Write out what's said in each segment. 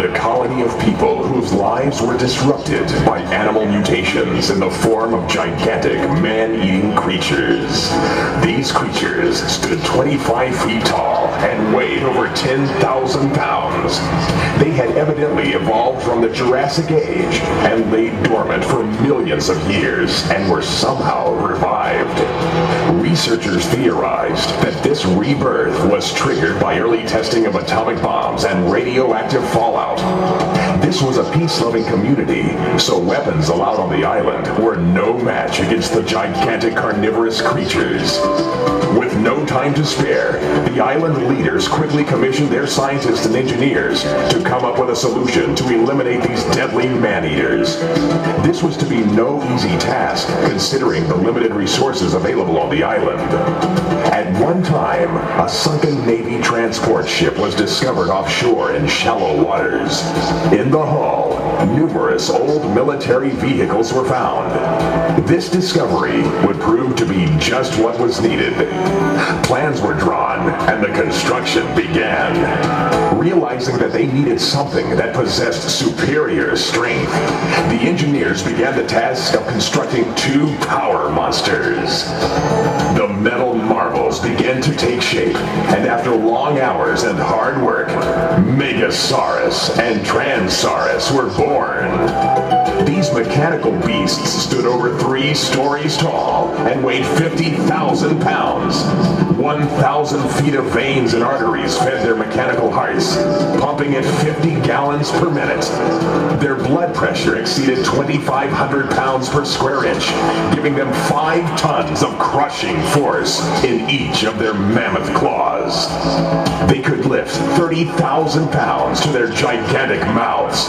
a colony of people whose lives were disrupted by animal mutations in the form of gigantic man-eating creatures. These creatures stood 25 feet tall and weighed over 10,000 pounds. They had evidently evolved from the Jurassic Age and laid dormant for millions of years and were somehow revived. Researchers theorized that this rebirth was triggered by early testing of atomic bombs and radioactive fallout. This was a peace-loving community, so weapons allowed on the island were no match against the gigantic carnivorous creatures. With no time to spare, the island leaders quickly commissioned their scientists and engineers to come up with a solution to eliminate these deadly man-eaters. This was to be no easy task, considering the limited resources available on the island. At one time, a sunken Navy transport ship was discovered offshore in shallow waters. In the hull, numerous old military vehicles were found. This discovery would prove to be just what was needed. Plans were drawn, and the construction began. Realizing that they needed something that possessed superior strength, the engineers began the task of constructing two power monsters. The metal marvels began to take shape, and after long hours and hard work, Megasaurus and Transaurus were born. These mechanical beasts stood over 3 stories tall and weighed 50,000 pounds. 1,000 feet of veins and arteries fed their mechanical hearts, pumping at 50 gallons per minute. Their blood pressure exceeded 2,500 pounds per square inch, giving them 5 tons of crushing force in each of their mammoth claws. They could lift 30,000 pounds to their gigantic mouths,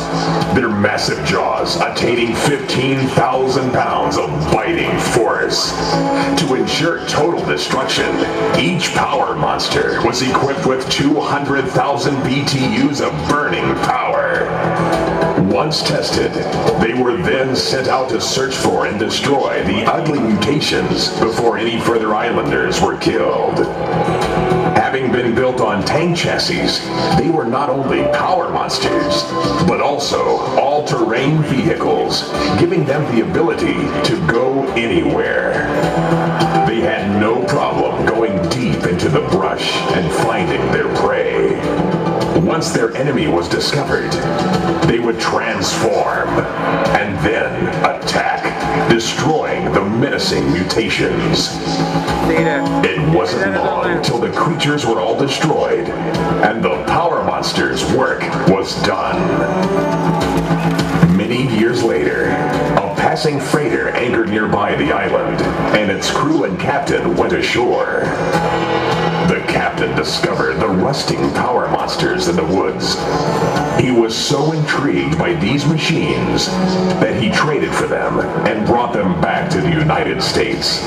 their massive jaws attaining 15,000 pounds of biting force. To ensure total destruction, each power monster was equipped with 200,000 BTUs of burning power. Once tested, they were then sent out to search for and destroy the ugly mutations before any further islanders were killed. Having been built on tank chassis, they were not only power monsters, but also all-terrain vehicles, giving them the ability to go anywhere. They had no problem going deep into the brush and finding their prey. Once their enemy was discovered, they would transform and then attack, destroying the menacing mutations. It wasn't long until the creatures were all destroyed, and the power monster's work was done. Many years later, a passing freighter anchored nearby the island, and its crew and captain went ashore. The captain discovered the rusting power monsters in the woods. He was so intrigued by these machines that he traded for them and brought them back to the United States.